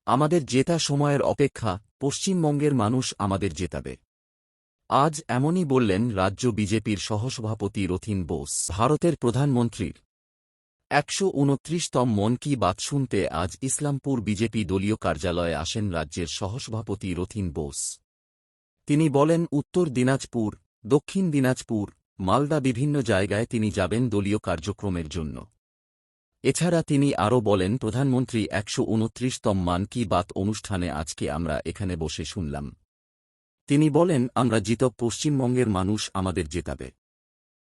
আমাদের জেতা সময়ের অপেক্ষা, পশ্চিমবঙ্গের মানুষ আমাদের জেতাবে। আজ এমনই বললেন রাজ্য বিজেপির সহসভাপতি রথীন বোস। ভারতের প্রধানমন্ত্রীর ১২৯তম মন কি বাত শুনতে আজ ইসলামপুর বিজেপি দলীয় কার্যালয়ে আসেন রাজ্যের সহসভাপতি রথীন বোস। তিনি বলেন, উত্তর দিনাজপুর, দক্ষিণ দিনাজপুর, মালদা বিভিন্ন জায়গায় তিনি যাবেন দলীয় কার্যক্রমের জন্য। এছাড়া তিনি আরও বলেন, প্রধানমন্ত্রী ১২৯তম মান কি বাত অনুষ্ঠানে আজকে আমরা এখানে বসে শুনলাম। তিনি বলেন, আমরা জিতব, পশ্চিমবঙ্গের মানুষ আমাদের জেতাবে।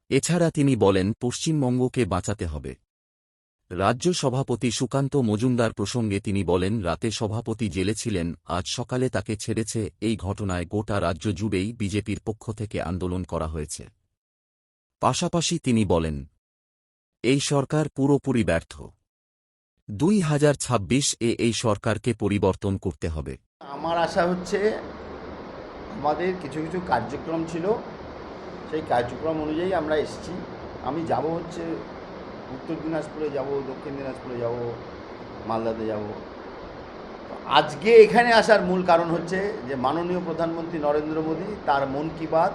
এছাড়া তিনি বলেন, পশ্চিমবঙ্গকে বাঁচাতে হবে। রাজ্য সভাপতি সুকান্ত মজুমদার প্রসঙ্গে তিনি বলেন, রাতে সভাপতি জেলে ছিলেন, আজ সকালে তাকে ছেড়েছে। এই ঘটনায় গোটা রাজ্য জুড়েই বিজেপির পক্ষ থেকে আন্দোলন করা হয়েছে। পাশাপাশি তিনি বলেন, এই সরকার পুরোপুরি ব্যর্থ। ২০২৬-এ এই সরকারকে পরিবর্তন করতে হবে। আমার আশা হচ্ছে, আমাদের কিছু কিছু কার্যক্রম ছিল, সেই কার্যক্রম অনুযায়ী আমরা এসেছি। আমি যাব হচ্ছে উত্তর দিনাজপুরে যাব, দক্ষিণ দিনাজপুরে যাব, মালদাতে যাব। আজকে এখানে আসার মূল কারণ হচ্ছে যে মাননীয় প্রধানমন্ত্রী নরেন্দ্র মোদী তার মন কি বাত,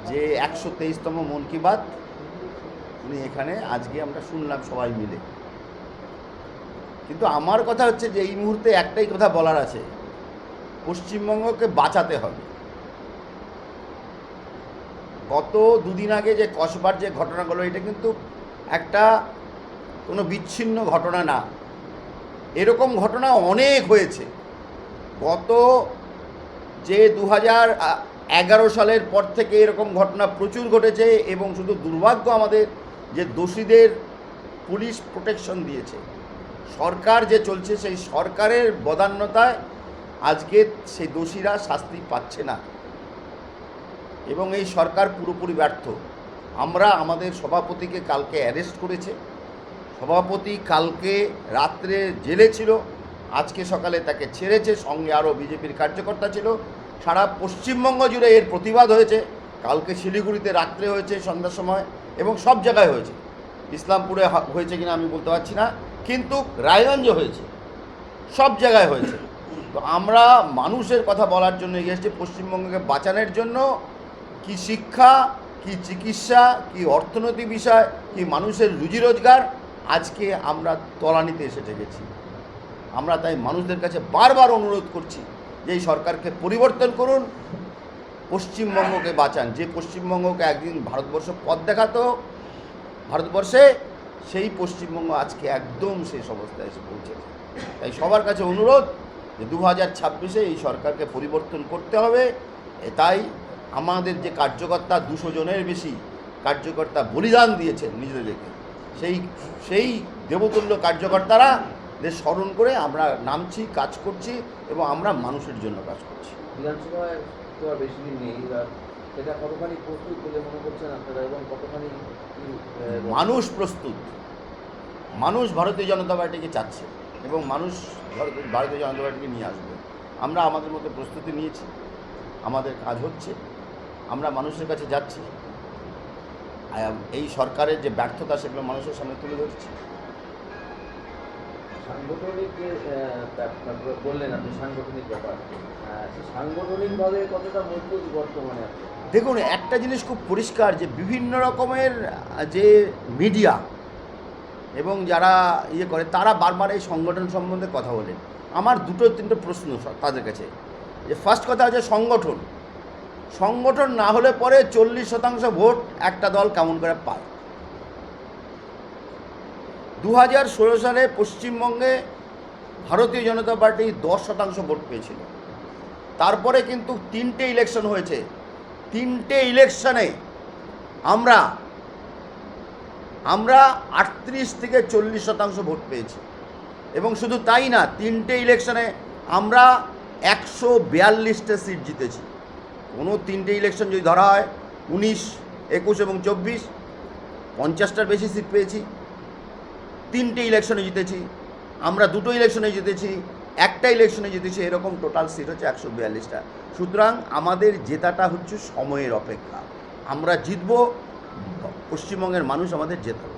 যে ১২৩তম মন কি বাত, উনি এখানে আজকে আমরা শুনলাম সবাই মিলে। কিন্তু আমার কথা হচ্ছে যে এই মুহূর্তে একটাই কথা বলার আছে, পশ্চিমবঙ্গকে বাঁচাতে হবে। গত দুদিন আগে যে কসবার যে ঘটনাগুলো, এটা কিন্তু একটা কোনো বিচ্ছিন্ন ঘটনা না, এরকম ঘটনা অনেক হয়েছে। গত যে ২০১১ সালের পর থেকে এরকম ঘটনা প্রচুর ঘটেছে, এবং শুধু দুর্ভাগ্য আমাদের যে দোষীদের পুলিশ প্রোটেকশন দিয়েছে। সরকার যে চলছে, সেই সরকারের বদান্যতায় আজকে সেই দোষীরা শাস্তি পাচ্ছে না, এবং এই সরকার পুরোপুরি ব্যর্থ। আমরা আমাদের সভাপতিকে কালকে অ্যারেস্ট করেছে। সভাপতি কালকে রাত্রে জেলে ছিল, আজকে সকালে তাকে ছেড়েছে, সঙ্গে আরও বিজেপির কার্যকর্তা ছিল। সারা পশ্চিমবঙ্গ জুড়ে এর প্রতিবাদ হয়েছে। কালকে শিলিগুড়িতে রাত্রে হয়েছে, সন্ধ্যার সময়, এবং সব জায়গায় হয়েছে। ইসলামপুরে হয়েছে কিনা আমি বলতে পারছি না, কিন্তু রায়গঞ্জে হয়েছে, সব জায়গায় হয়েছে। তো আমরা মানুষের কথা বলার জন্য এগিয়ে এসেছি, পশ্চিমবঙ্গকে বাঁচানোর জন্য। কি শিক্ষা, কি চিকিৎসা, কি অর্থনৈতিক বিষয়, কি মানুষের রুজি রোজগার, আজকে আমরা তলানিতে এসে গেছি। আমরা তাই মানুষদের কাছে বারবার অনুরোধ করছি যে এই সরকারকে পরিবর্তন করুন, পশ্চিমবঙ্গকে বাঁচান। যে পশ্চিমবঙ্গকে একদিন ভারতবর্ষ পথ দেখাতো ভারতবর্ষে, সেই পশ্চিমবঙ্গ আজকে একদম শেষ অবস্থায় এসে পৌঁছেছে। তাই সবার কাছে অনুরোধ যে ২০২৬-এ এই সরকারকে পরিবর্তন করতে হবে। তাই আমাদের যে কার্যকর্তা ২০০ জনের বেশি কার্যকর্তা বলিদান দিয়েছেন নিজেদেরকে, সেই দেবতুল্য কার্যকর্তারা দের স্মরণ করে আমরা নামছি, কাজ করছি, এবং আমরা মানুষের জন্য কাজ করছি। বিধানসভায় তো আর বেশি দিন নেই, সেটা কতখানি প্রস্তুত বলে মনে করছেন আপনারা, এবং কতখানি মানুষ প্রস্তুত? মানুষ ভারতীয় জনতা পার্টিকে চাচ্ছে, এবং মানুষ ভারতীয় জনতা পার্টিকে নিয়ে আসবে। আমরা আমাদের মতো প্রস্তুতি নিয়েছি, আমাদের কাজ হচ্ছে, আমরা মানুষের কাছে যাচ্ছি। এই সরকারের যে ব্যর্থতা, সেগুলো মানুষের সামনে তুলে ধরছি। সাংগঠনিক বললেন আপনি, সাংগঠনিক ব্যাপার, সাংগঠনিকভাবে কতটা মজবুত বর্তমানে? দেখুন, একটা জিনিস খুব পরিষ্কার, যে বিভিন্ন রকমের যে মিডিয়া এবং যারা করে, তারা বারবার এই সংগঠন সম্বন্ধে কথা বলেন। আমার দুটো তিনটে প্রশ্ন তাদের কাছে। যে ফার্স্ট কথা হচ্ছে সংগঠন না হলে পরে 40% ভোট একটা দল কেমন করে পায়? ২০১৬ সালে পশ্চিমবঙ্গে ভারতীয় জনতা পার্টি 10% ভোট পেয়েছিল। তারপরে কিন্তু 3টে ইলেকশন হয়েছে, 3টে ইলেকশনে আমরা 38 থেকে 40% ভোট পেয়েছি। এবং শুধু তাই না, 3টে ইলেকশনে আমরা 142টে সিট জিতেছি। কোনো 3টে ইলেকশন যদি ধরা হয়, 19, 21 এবং 24, 50টার বেশি সিট পেয়েছি। 3টে ইলেকশনে জিতেছি আমরা, 2টো ইলেকশনে জিতেছি, একটা ইলেকশনে জিতেছি, এরকম টোটাল সিট হচ্ছে 142টা। সুতরাং আমাদের জেতাটা হচ্ছে সময়ের অপেক্ষা। আমরা জিতব, পশ্চিমবঙ্গের মানুষ আমাদের জেতাবে।